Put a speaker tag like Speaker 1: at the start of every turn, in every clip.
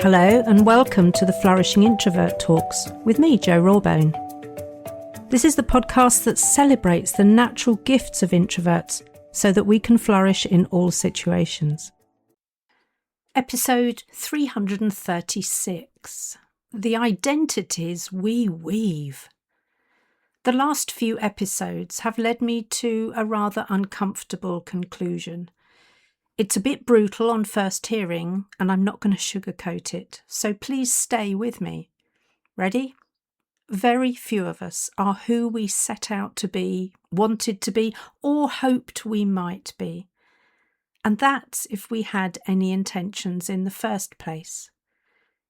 Speaker 1: Hello and welcome to the Flourishing Introvert Talks with me, Jo Rawbone. This is the podcast that celebrates the natural gifts of introverts so that we can flourish in all situations. Episode 336, The Identities We Weave. The last few episodes have led me to a rather uncomfortable conclusion. It's a bit brutal on first hearing, and I'm not going to sugarcoat it, so please stay with me. Ready? Very few of us are who we set out to be, wanted to be, or hoped we might be. And that's if we had any intentions in the first place.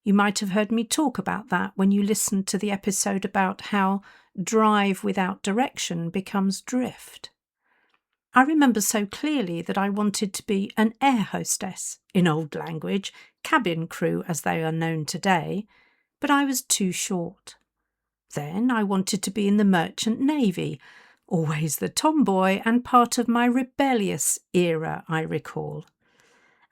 Speaker 1: You might have heard me talk about that when you listened to the episode about how drive without direction becomes drift. I remember so clearly that I wanted to be an air hostess, in old language, cabin crew as they are known today, but I was too short. Then I wanted to be in the merchant navy, always the tomboy and part of my rebellious era, I recall.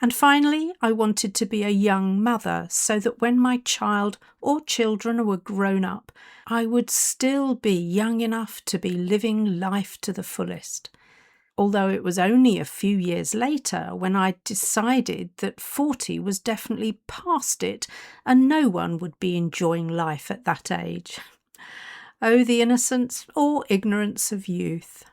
Speaker 1: And finally, I wanted to be a young mother so that when my child or children were grown up, I would still be young enough to be living life to the fullest. Although it was only a few years later when I decided that 40 was definitely past it and no one would be enjoying life at that age. Oh, the innocence or ignorance of youth.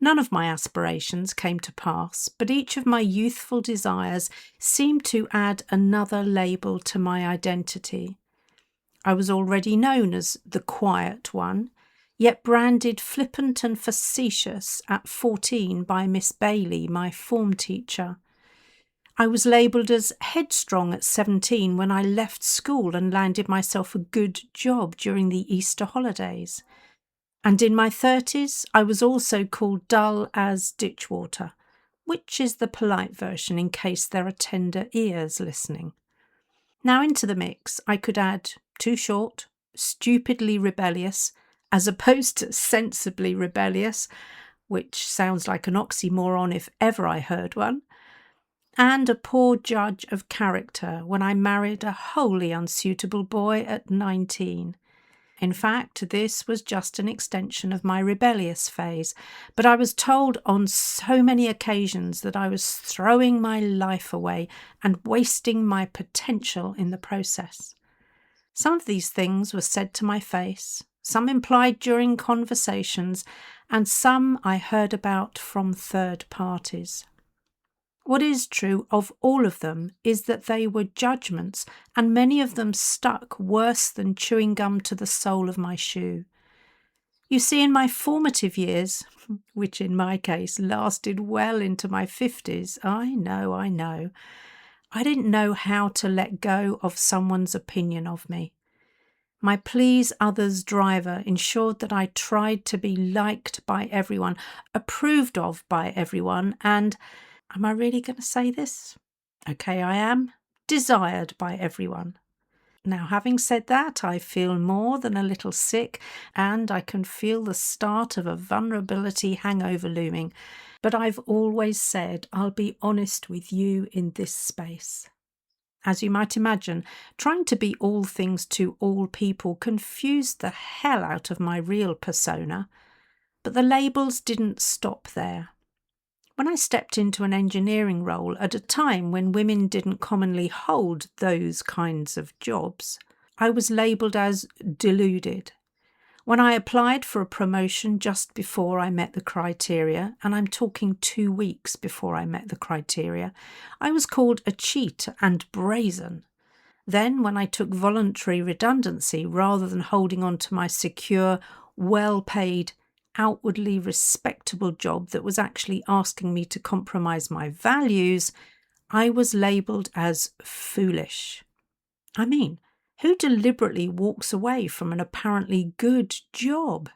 Speaker 1: None of my aspirations came to pass, but each of my youthful desires seemed to add another label to my identity. I was already known as the quiet one, yet branded flippant and facetious at 14 by Miss Bailey, my form teacher. I was labelled as headstrong at 17 when I left school and landed myself a good job during the Easter holidays. And in my 30s, I was also called dull as ditchwater, which is the polite version in case there are tender ears listening. Now into the mix, I could add too short, stupidly rebellious, as opposed to sensibly rebellious, which sounds like an oxymoron if ever I heard one, and a poor judge of character when I married a wholly unsuitable boy at 19. In fact, this was just an extension of my rebellious phase, but I was told on so many occasions that I was throwing my life away and wasting my potential in the process. Some of these things were said to my face, some implied during conversations, and some I heard about from third parties. What is true of all of them is that they were judgments, and many of them stuck worse than chewing gum to the sole of my shoe. You see, in my formative years, which in my case lasted well into my 50s, I know, I didn't know how to let go of someone's opinion of me. My please others driver ensured that I tried to be liked by everyone, approved of by everyone, and, am I really going to say this? Okay, I am, desired by everyone. Now, having said that, I feel more than a little sick, and I can feel the start of a vulnerability hangover looming, but I've always said I'll be honest with you in this space. As you might imagine, trying to be all things to all people confused the hell out of my real persona, but the labels didn't stop there. When I stepped into an engineering role at a time when women didn't commonly hold those kinds of jobs, I was labelled as deluded. When I applied for a promotion just before I met the criteria, and I'm talking 2 weeks before I met the criteria, I was called a cheat and brazen. Then, when I took voluntary redundancy rather than holding on to my secure, well-paid, outwardly respectable job that was actually asking me to compromise my values, I was labelled as foolish. I mean, who deliberately walks away from an apparently good job?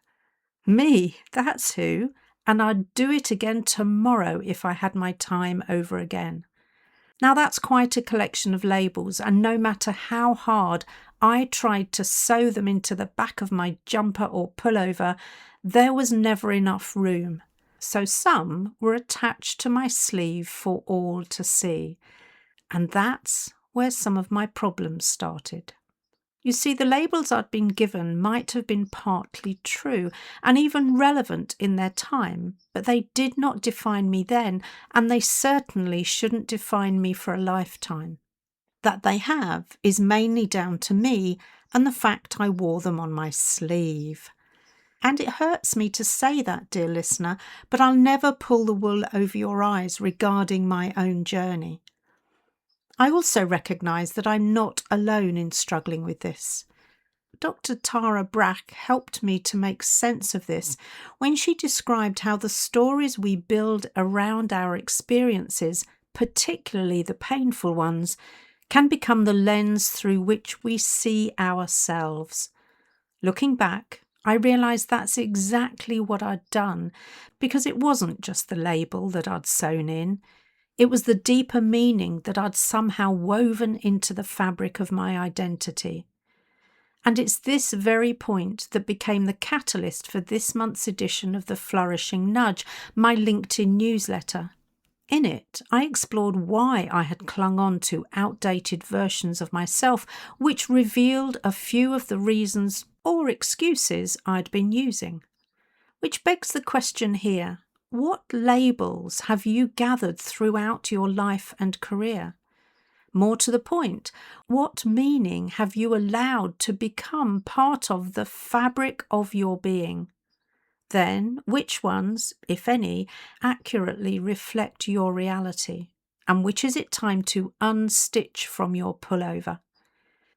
Speaker 1: Me, that's who, and I'd do it again tomorrow if I had my time over again. Now that's quite a collection of labels, and no matter how hard I tried to sew them into the back of my jumper or pullover, there was never enough room. So some were attached to my sleeve for all to see. And that's where some of my problems started. You see, the labels I'd been given might have been partly true and even relevant in their time, but they did not define me then, and they certainly shouldn't define me for a lifetime. That they have is mainly down to me and the fact I wore them on my sleeve. And it hurts me to say that, dear listener, but I'll never pull the wool over your eyes regarding my own journey. I also recognise that I'm not alone in struggling with this. Dr. Tara Brach helped me to make sense of this when she described how the stories we build around our experiences, particularly the painful ones, can become the lens through which we see ourselves. Looking back, I realised that's exactly what I'd done, because it wasn't just the label that I'd sewn in. It was the deeper meaning that I'd somehow woven into the fabric of my identity. And it's this very point that became the catalyst for this month's edition of the Flourishing Nudge, my LinkedIn newsletter. In it, I explored why I had clung on to outdated versions of myself, which revealed a few of the reasons or excuses I'd been using. Which begs the question here, what labels have you gathered throughout your life and career? More to the point, what meaning have you allowed to become part of the fabric of your being? Then, which ones, if any, accurately reflect your reality? And which is it time to unstitch from your pullover?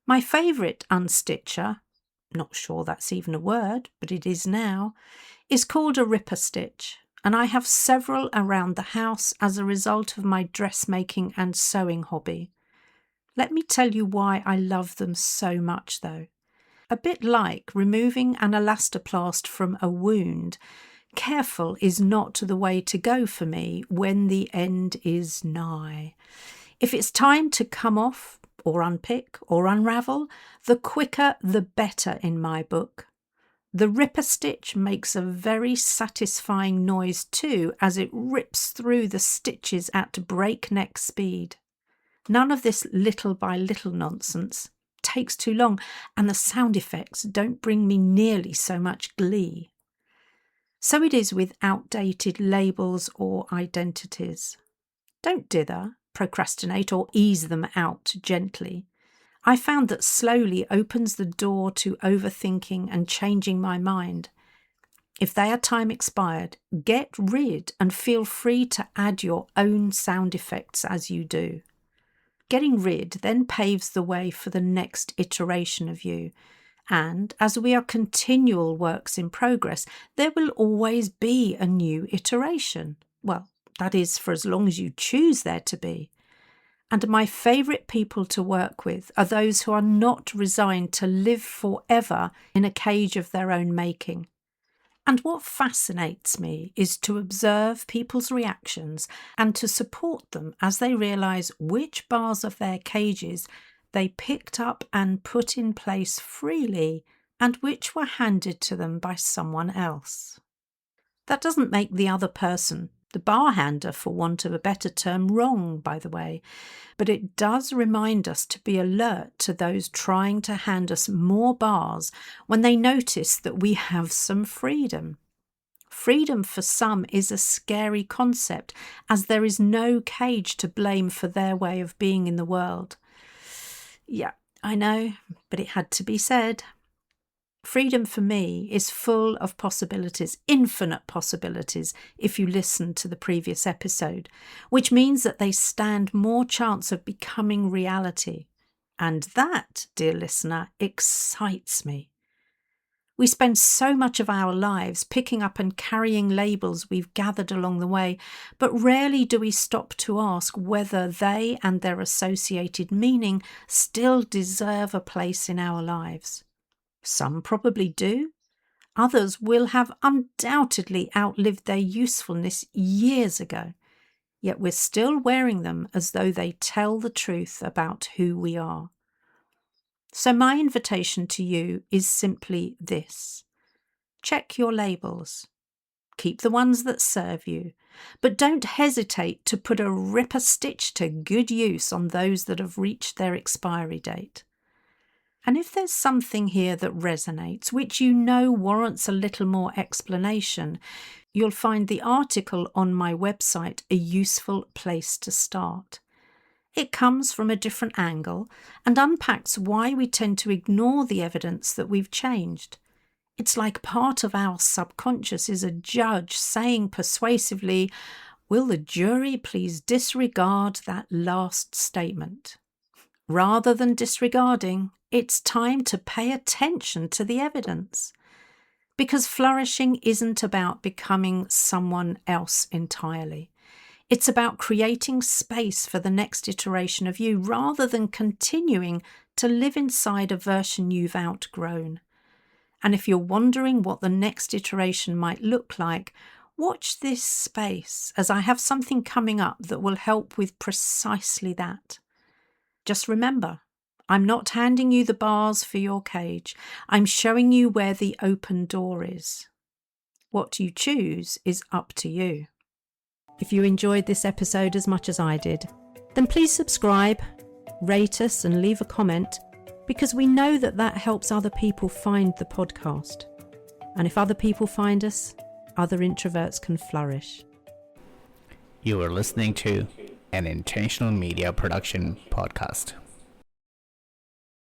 Speaker 1: My favourite unstitcher, not sure that's even a word, but it is now, is called a ripper stitch, and I have several around the house as a result of my dressmaking and sewing hobby. Let me tell you why I love them so much, though. A bit like removing an elastoplast from a wound, careful is not the way to go for me when the end is nigh. If it's time to come off, or unpick, or unravel, the quicker the better in my book. The ripper stitch makes a very satisfying noise too as it rips through the stitches at breakneck speed. None of this little by little nonsense. Takes too long, and the sound effects don't bring me nearly so much glee. So it is with outdated labels or identities. Don't dither, procrastinate, or ease them out gently. I found that slowly opens the door to overthinking and changing my mind. If they are time expired, get rid and feel free to add your own sound effects as you do. Getting rid then paves the way for the next iteration of you. And as we are continual works in progress, there will always be a new iteration. Well, that is for as long as you choose there to be. And my favourite people to work with are those who are not resigned to live forever in a cage of their own making. And what fascinates me is to observe people's reactions and to support them as they realise which bars of their cages they picked up and put in place freely and which were handed to them by someone else. That doesn't make the other person, the bar hander for want of a better term, wrong, by the way, but it does remind us to be alert to those trying to hand us more bars when they notice that we have some freedom. Freedom for some is a scary concept, as there is no cage to blame for their way of being in the world. Yeah, I know, but it had to be said. Freedom for me is full of possibilities, infinite possibilities, if you listen to the previous episode, which means that they stand more chance of becoming reality. And that, dear listener, excites me. We spend so much of our lives picking up and carrying labels we've gathered along the way, but rarely do we stop to ask whether they and their associated meaning still deserve a place in our lives. Some probably do. Others will have undoubtedly outlived their usefulness years ago, yet we're still wearing them as though they tell the truth about who we are. So my invitation to you is simply this. Check your labels. Keep the ones that serve you, but don't hesitate to put a ripper stitch to good use on those that have reached their expiry date. And if there's something here that resonates, which you know warrants a little more explanation, you'll find the article on my website a useful place to start. It comes from a different angle and unpacks why we tend to ignore the evidence that we've changed. It's like part of our subconscious is a judge saying persuasively, "Will the jury please disregard that last statement?" Rather than disregarding, it's time to pay attention to the evidence. Because flourishing isn't about becoming someone else entirely. It's about creating space for the next iteration of you rather than continuing to live inside a version you've outgrown. And if you're wondering what the next iteration might look like, watch this space as I have something coming up that will help with precisely that. Just remember, I'm not handing you the bars for your cage. I'm showing you where the open door is. What you choose is up to you. If you enjoyed this episode as much as I did, then please subscribe, rate us and leave a comment, because we know that helps other people find the podcast. And if other people find us, other introverts can flourish.
Speaker 2: You are listening to an Intentional Media Production podcast.